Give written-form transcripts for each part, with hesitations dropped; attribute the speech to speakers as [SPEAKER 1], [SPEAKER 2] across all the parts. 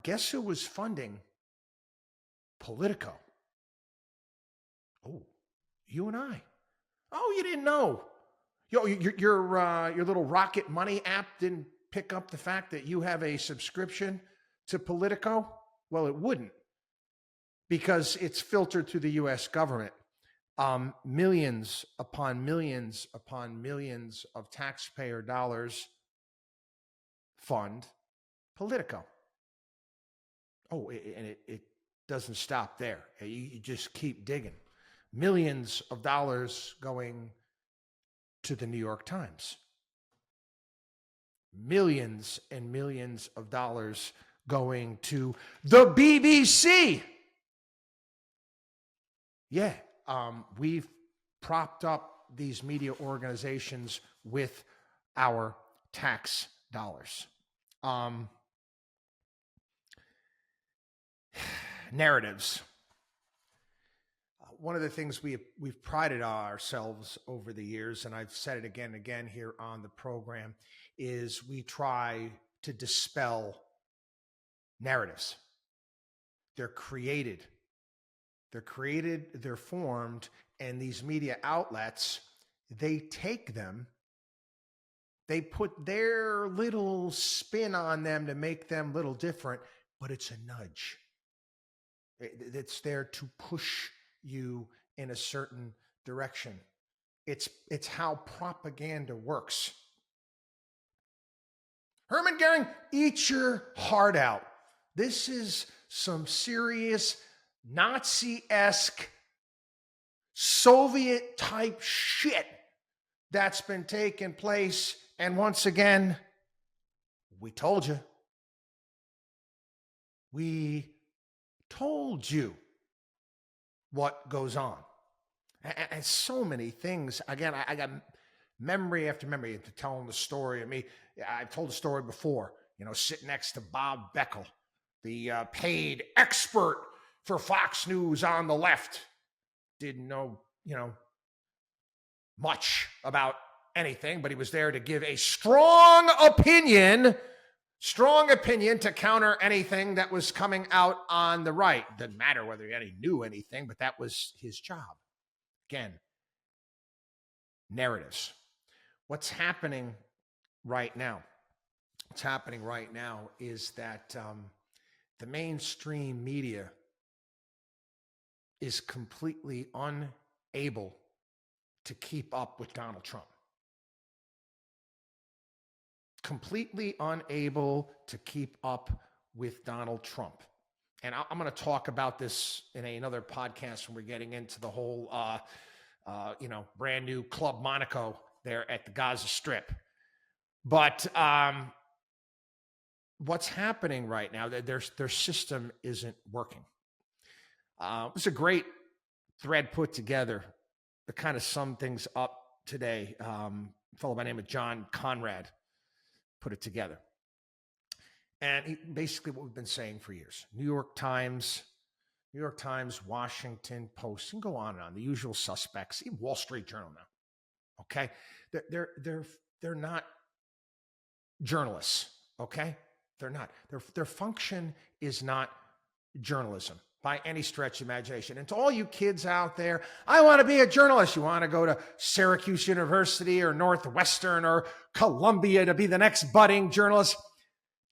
[SPEAKER 1] guess who was funding Politico? Oh, you and I. Oh, you didn't know. Your little Rocket Money app didn't pick up the fact that you have a subscription to Politico? Well, it wouldn't, because it's filtered through the U.S. government. Millions upon millions upon millions of taxpayer dollars fund Politico. Oh, and it doesn't stop there. You just keep digging. Millions of dollars going to the New York Times. Millions and millions of dollars going to the BBC. Yeah, we've propped up these media organizations with our tax dollars. Narratives. One of the things we've prided ourselves over the years, and I've said it again and again here on the program, is we try to dispel narratives. They're created, they're formed, and these media outlets, they take them, they put their little spin on them to make them a little different, but it's a nudge. It's there to push you in a certain direction. It's how propaganda works. Hermann Goering, eat your heart out. This is some serious Nazi-esque Soviet type shit that's been taking place. And once again, we told you. We told you what goes on. And so many things. Again, I got memory after memory to telling the story of me. I've told the story before, sitting next to Bob Beckel, the paid expert for Fox News on the left. Didn't know, much about anything, but he was there to give a strong opinion to counter anything that was coming out on the right. Didn't matter whether he knew anything, but that was his job. Again, narratives. What's happening right now? What's happening right now is that the mainstream media is completely unable to keep up with Donald Trump. Completely unable to keep up with Donald Trump. And I'm going to talk about this in another podcast when we're getting into the whole, brand new Club Monaco there at the Gaza Strip. But what's happening right now, their system isn't working. It's a great thread put together to kind of sum things up today. A fellow by the name of John Conrad put it together. And basically what we've been saying for years. New York Times, Washington Post, you can go on and on, the usual suspects, even Wall Street Journal now. Okay? They're not journalists, okay? They're not. Their function is not journalism by any stretch of imagination. And to all you kids out there, I want to be a journalist. You want to go to Syracuse University or Northwestern or Columbia to be the next budding journalist.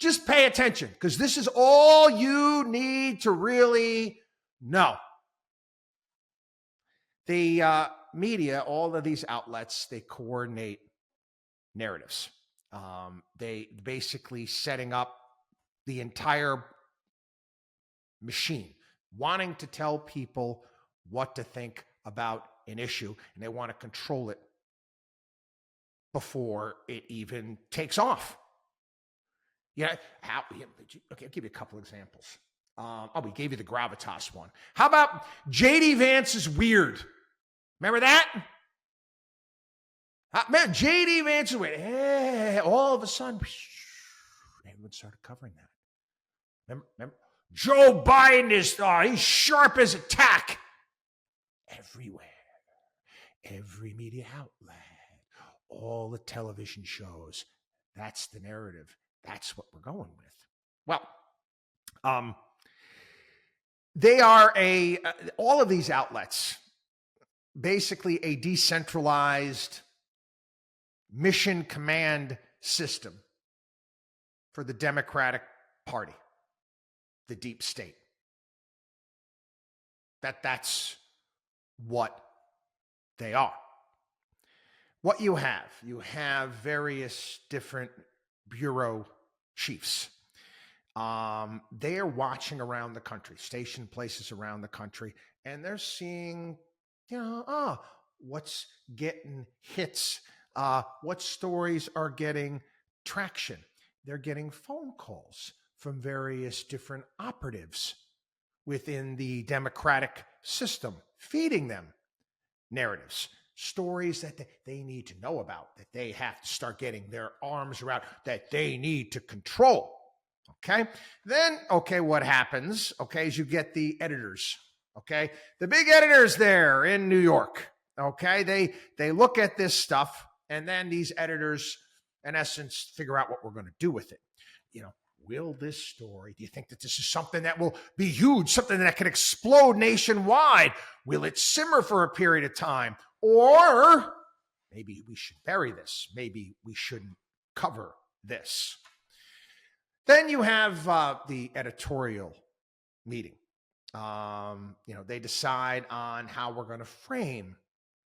[SPEAKER 1] Just pay attention, because this is all you need to really know. The media, all of these outlets, they coordinate narratives. They basically setting up the entire machine, wanting to tell people what to think about an issue, and they want to control it before it even takes off. Okay, I'll give you a couple examples. We gave you the gravitas one. How about J.D. Vance is weird? Remember that? Man, J.D. Vance is weird. All of a sudden, everyone started covering that. Remember? Joe Biden is he's sharp as a tack. Everywhere. Every media outlet. All the television shows. That's the narrative. That's what we're going with. Well, They are all of these outlets, basically a decentralized mission command system for the Democratic Party, the deep state. That's what they are. What you have various different bureau chiefs. They are watching around the country, stationed places around the country, and they're seeing, what's getting hits, what stories are getting traction. They're getting phone calls from various different operatives within the democratic system, feeding them narratives, stories that they need to know about, that they have to start getting their arms around, that they need to control. Okay. Then, what happens, is you get the editors, the big editors there in New York. They look at this stuff, and then these editors, in essence, figure out what we're going to do with it. Will this story, do you think that this is something that will be huge, something that can explode nationwide? Will it simmer for a period of time? Or maybe we should bury this. Maybe we shouldn't cover this. Then you have the editorial meeting. They decide on how we're going to frame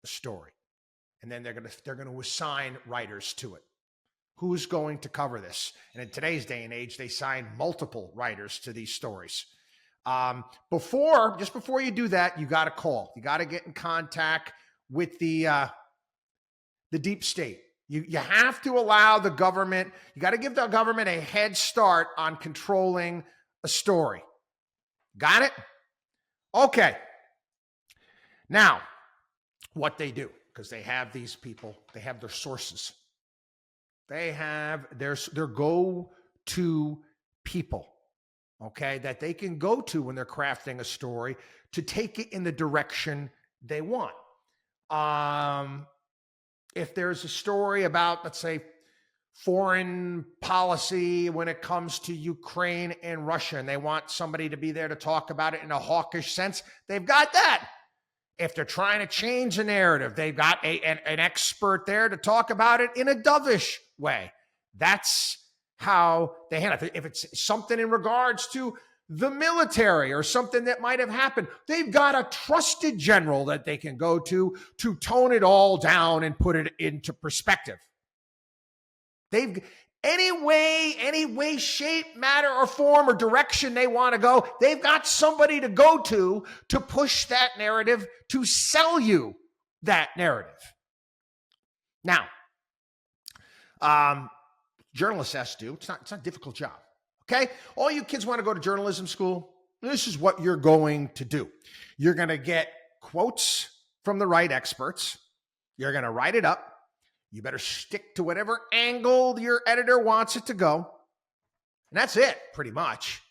[SPEAKER 1] the story, and then they're going to assign writers to it. Who's going to cover this? And in today's day and age, they sign multiple writers to these stories. Just before you do that, you got to call. You got to get in contact with the deep state. You have to allow the government, you got to give the government a head start on controlling a story. Got it? Okay. Now, what they do, because they have these people, they have their sources. They have their go-to people, that they can go to when they're crafting a story to take it in the direction they want. If there's a story about, let's say, foreign policy when it comes to Ukraine and Russia, and they want somebody to be there to talk about it in a hawkish sense, they've got that. If they're trying to change the narrative, they've got an expert there to talk about it in a dovish way. That's how they handle it. If it's something in regards to the military or something that might have happened, they've got a trusted general that they can go to tone it all down and put it into perspective. Any way, shape, matter, or form or direction they want to go, they've got somebody to go to push that narrative, to sell you that narrative. Now, journalists have to do, it's not a difficult job. All you kids want to go to journalism school, this is what you're going to do. You're going to get quotes from the right experts. You're going to write it up. You better stick to whatever angle your editor wants it to go. And that's it, pretty much.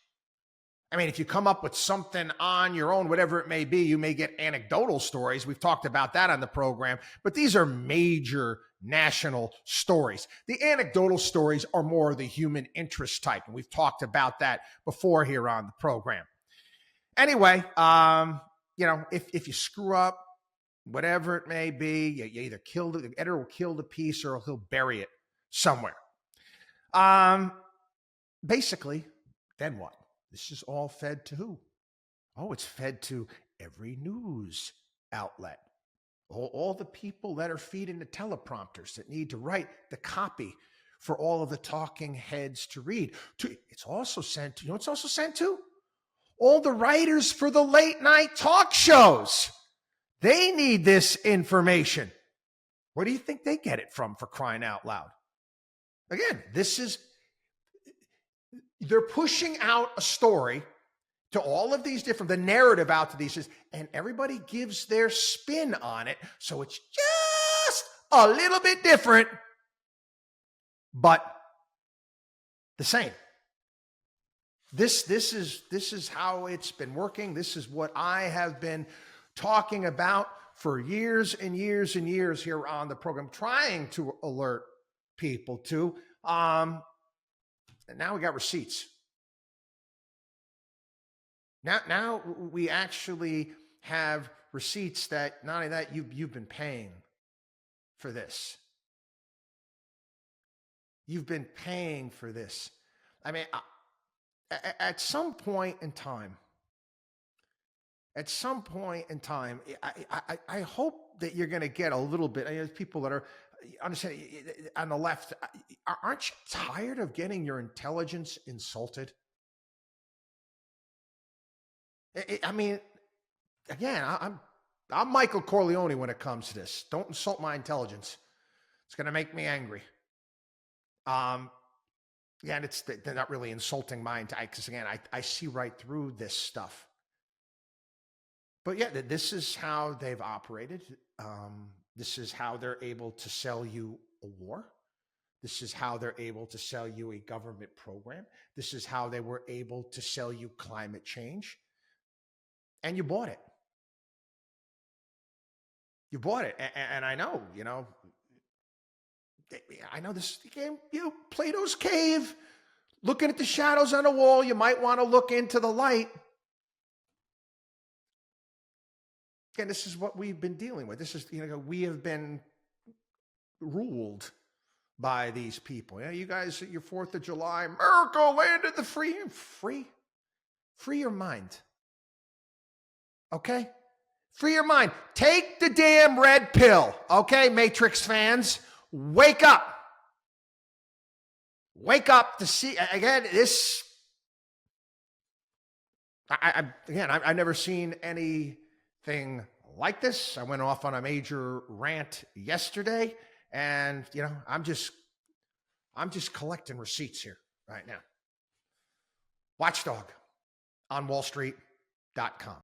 [SPEAKER 1] I mean, if you come up with something on your own, whatever it may be, you may get anecdotal stories. We've talked about that on the program, but these are major national stories. The anecdotal stories are more of the human interest type, and we've talked about that before here on the program. Anyway, if you screw up, whatever it may be, you either the editor will kill the piece or he'll bury it somewhere. Basically, then what? This is all fed to who? Oh, it's fed to every news outlet. All the people that are feeding the teleprompters that need to write the copy for all of the talking heads to read. It's also sent to, it's also sent to? All the writers for the late night talk shows. They need this information. Where do you think they get it from, for crying out loud? Again, they're pushing out a story to all of these the narrative out to these, and everybody gives their spin on it. So it's just a little bit different, but the same. This is how it's been working. This is what I have been talking about for years and years and years here on the program, trying to alert people to. And now we got receipts. Now we actually have receipts that not only that you've been paying for this. You've been paying for this. I mean, at some point in time, I hope that you're going to get a little bit. I mean, there's people that are understand on the left. Aren't you tired of getting your intelligence insulted? I mean, again, I'm Michael Corleone when it comes to this. Don't insult my intelligence. It's going to make me angry. Yeah, and they're not really insulting mine, because again, I see right through this stuff. But yeah, this is how they've operated. This is how they're able to sell you a war. This is how they're able to sell you a government program. This is how they were able to sell you climate change. And you bought it. You bought it. And I know, I know this game, Plato's cave, looking at the shadows on the wall. You might want to look into the light. Again, this is what we've been dealing with. This is, we have been ruled by these people. You guys at your 4th of July, America landed the free your mind. Okay? Free your mind. Take the damn red pill. Okay, Matrix fans? Wake up. Wake up to see, again, this, I've never seen anything like this. I went off on a major rant yesterday, and, I'm just collecting receipts here right now. WatchDog on wallstreet.com.